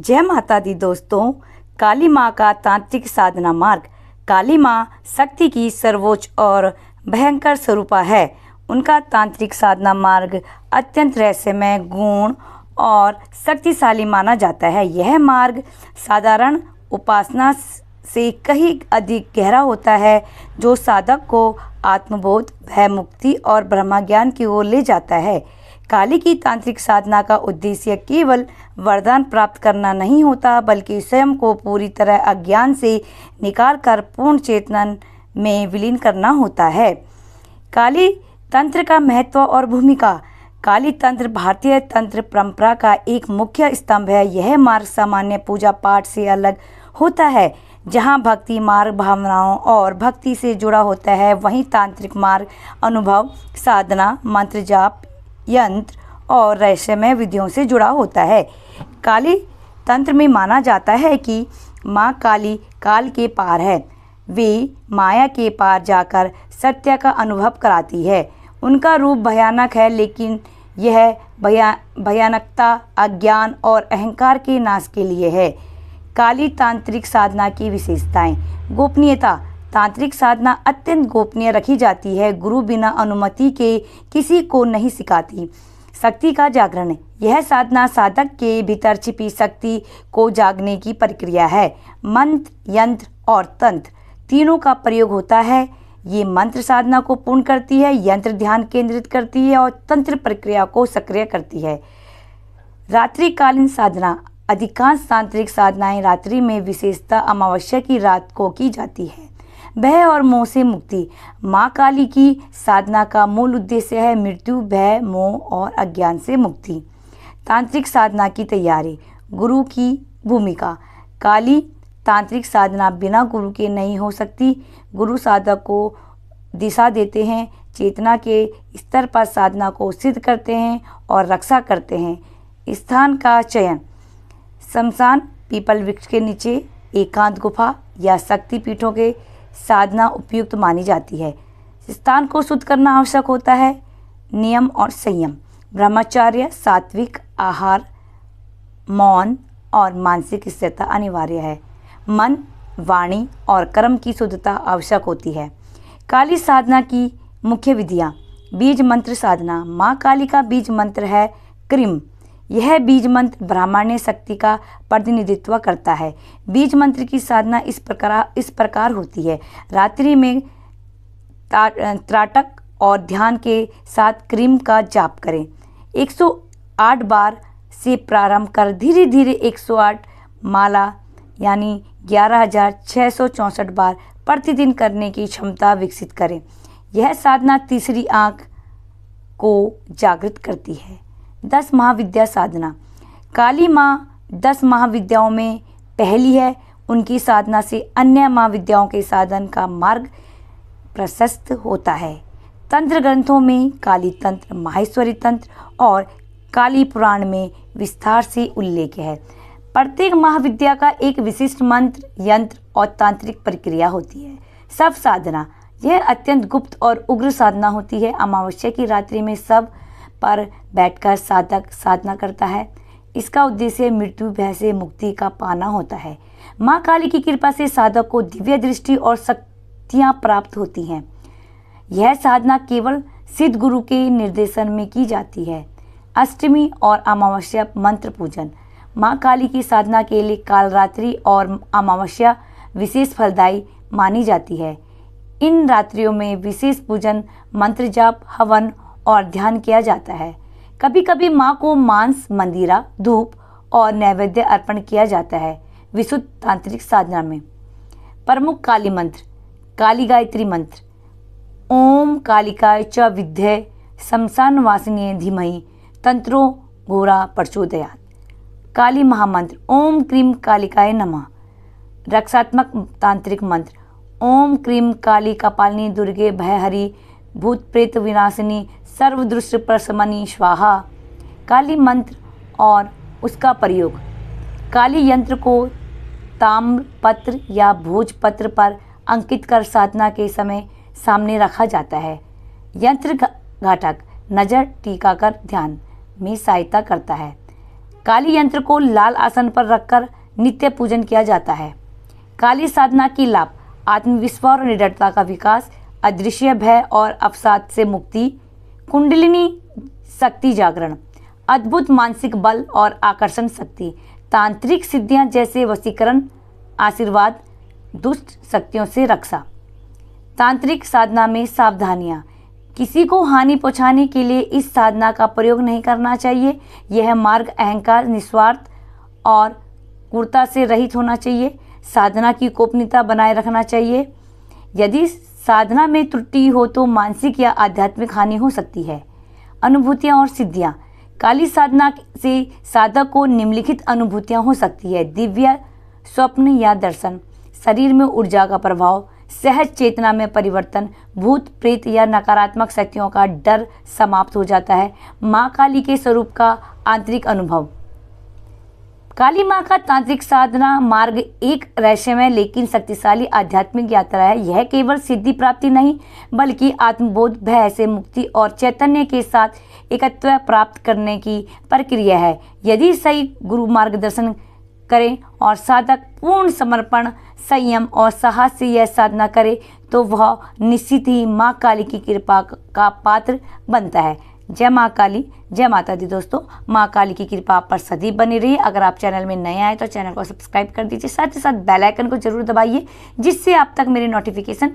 जय माता दी दोस्तों। काली माँ का तांत्रिक साधना मार्ग। काली माँ शक्ति की सर्वोच्च और भयंकर स्वरूपा है। उनका तांत्रिक साधना मार्ग अत्यंत रहस्यमय, गुण और शक्तिशाली माना जाता है। यह मार्ग साधारण उपासना से कहीं अधिक गहरा होता है, जो साधक को आत्मबोध, भय मुक्ति और ब्रह्म ज्ञान की ओर ले जाता है। काली की तांत्रिक साधना का उद्देश्य केवल वरदान प्राप्त करना नहीं होता, बल्कि स्वयं को पूरी तरह अज्ञान से निकालकर पूर्ण चेतन में विलीन करना होता है। काली तंत्र का महत्व और भूमिका। काली तंत्र भारतीय तंत्र परंपरा का एक मुख्य स्तंभ है। यह मार्ग सामान्य पूजा पाठ से अलग होता है, जहाँ भक्ति मार्ग भावनाओं और भक्ति से जुड़ा होता है। वहीं तांत्रिक मार्ग अनुभव, साधना, मंत्र जाप, यंत्र और रहस्यमय विधियों से जुड़ा होता है। काली तंत्र में माना जाता है कि माँ काली काल के पार है। वे माया के पार जाकर सत्य का अनुभव कराती है। उनका रूप भयानक है, लेकिन यह भयानकता अज्ञान और अहंकार के नाश के लिए है। काली तांत्रिक साधना की विशेषताएं। गोपनीयता। तांत्रिक साधना अत्यंत गोपनीय रखी जाती है। गुरु बिना अनुमति के किसी को नहीं सिखाती। शक्ति का जागरण। यह साधना साधक के भीतर छिपी शक्ति को जागने की प्रक्रिया है। मंत्र, यंत्र और तंत्र तीनों का प्रयोग होता है। ये मंत्र साधना को पूर्ण करती है, यंत्र ध्यान केंद्रित करती है और तंत्र प्रक्रिया को सक्रिय करती है। रात्रिकालीन साधना। अधिकांश तांत्रिक साधनाएं रात्रि में, विशेषतः अमावस्या की रात को की जाती है। भय और मोह से मुक्ति। माँ काली की साधना का मूल उद्देश्य है मृत्यु, भय, मोह और अज्ञान से मुक्ति। तांत्रिक साधना की तैयारी। गुरु की भूमिका। काली तांत्रिक साधना बिना गुरु के नहीं हो सकती। गुरु साधक को दिशा देते हैं, चेतना के स्तर पर साधना को सिद्ध करते हैं और रक्षा करते हैं। स्थान का चयन। शमशान, पीपल वृक्ष के नीचे, एकांत गुफा या शक्ति पीठों के साधना उपयुक्त मानी जाती है। स्थान को शुद्ध करना आवश्यक होता है। नियम और संयम। ब्रह्मचर्य, सात्विक आहार, मौन और मानसिक स्थिरता अनिवार्य है। मन, वाणी और कर्म की शुद्धता आवश्यक होती है। काली साधना की मुख्य विधियाँ। बीज मंत्र साधना। माँ काली का बीज मंत्र है क्रीम। यह बीज मंत्र ब्राह्मण्य शक्ति का प्रतिनिधित्व करता है। बीज मंत्र की साधना इस प्रकार होती है। रात्रि में त्राटक और ध्यान के साथ क्रीम का जाप करें। 108 बार से प्रारंभ कर धीरे धीरे 108 माला यानी 11,664 बार प्रतिदिन करने की क्षमता विकसित करें। यह साधना तीसरी आँख को जागृत करती है। 10 महाविद्या साधना। काली माँ 10 महाविद्याओं में पहली है। उनकी साधना से अन्य महाविद्याओं के साधन का मार्ग प्रशस्त होता है। तंत्र ग्रंथों में काली तंत्र, माहेश्वरी तंत्र और काली पुराण में विस्तार से उल्लेख है। प्रत्येक महाविद्या का एक विशिष्ट मंत्र, यंत्र और तांत्रिक प्रक्रिया होती है। सब साधना। यह अत्यंत गुप्त और उग्र साधना होती है। अमावस्या की रात्रि में सब पर बैठकर साधक साधना करता है। इसका उद्देश्य मृत्यु, भय से मुक्ति का पाना होता है। माँ काली की कृपा से साधक को दिव्य दृष्टि और शक्तियाँ प्राप्त होती हैं। यह साधना केवल सिद्ध गुरु के निर्देशन में की जाती है। अष्टमी और अमावस्या मंत्र पूजन। माँ काली की साधना के लिए कालरात्रि और अमावस्या विशेष फलदायी मानी जाती है। इन रात्रियों में विशेष पूजन, मंत्र जाप, हवन और ध्यान किया जाता है। कभी कभी माँ को मांस, मंदिरा, धूप और नैवेद्य अर्पण किया जाता है। विशुद्ध तांत्रिक साधना में प्रमुख काली मंत्र। काली गायत्री मंत्र। ओम कालिकाय च विद्ये शमशान वासिनी धीमहि तंत्रो घोरा प्रचोदयात्। काली महामंत्र। ओम क्रीम कालिकाय नमः। रक्षात्मक तांत्रिक मंत्र। ओम क्रीम काली कपालिनी दुर्गे भयहरी भूत प्रेत विनाशिनी सर्वदुष्ट प्रशमनी स्वाहा। काली मंत्र और उसका प्रयोग। काली यंत्र को ताम्र पत्र या भोजपत्र पर अंकित कर साधना के समय सामने रखा जाता है। यंत्र घातक नज़र टीकाकर ध्यान में सहायता करता है। काली यंत्र को लाल आसन पर रखकर नित्य पूजन किया जाता है। काली साधना की लाभ: आत्मविश्वास और निडरता का विकास, अदृश्य भय और अवसाद से मुक्ति, कुंडलिनी शक्ति जागरण, अद्भुत मानसिक बल और आकर्षण शक्ति, तांत्रिक सिद्धियां जैसे वशीकरण, आशीर्वाद, दुष्ट शक्तियों से रक्षा। तांत्रिक साधना में सावधानियां: किसी को हानि पहुंचाने के लिए इस साधना का प्रयोग नहीं करना चाहिए। यह मार्ग अहंकार, निस्वार्थ और क्रूरता से रहित होना चाहिए। साधना की गोपनीयता बनाए रखना चाहिए। यदि साधना में त्रुटि हो तो मानसिक या आध्यात्मिक हानि हो सकती है। अनुभूतियां और सिद्धियां: काली साधना से साधक को निम्नलिखित अनुभूतियां हो सकती है: दिव्य स्वप्न या दर्शन, शरीर में ऊर्जा का प्रभाव, सहज चेतना में परिवर्तन, भूत प्रेत या नकारात्मक शक्तियों का डर समाप्त हो जाता है। माँ काली के स्वरूप का आंतरिक अनुभव। काली माँ का तांत्रिक साधना मार्ग एक रहस्यमय लेकिन शक्तिशाली आध्यात्मिक यात्रा है। यह केवल सिद्धि प्राप्ति नहीं बल्कि आत्मबोध, भय से मुक्ति और चैतन्य के साथ एकत्व प्राप्त करने की प्रक्रिया है। यदि सही गुरु मार्गदर्शन करें और साधक पूर्ण समर्पण, संयम और साहस से यह साधना करे तो वह निश्चित ही माँ काली की कृपा का पात्र बनता है। जय माँ काली, जय माता दी। दोस्तों, माँ काली की कृपा आप पर सदैव बनी रही। अगर आप चैनल में नए आए तो चैनल को सब्सक्राइब कर दीजिए, साथ ही साथ बेल आइकन को जरूर दबाइए जिससे आप तक मेरे नोटिफिकेशन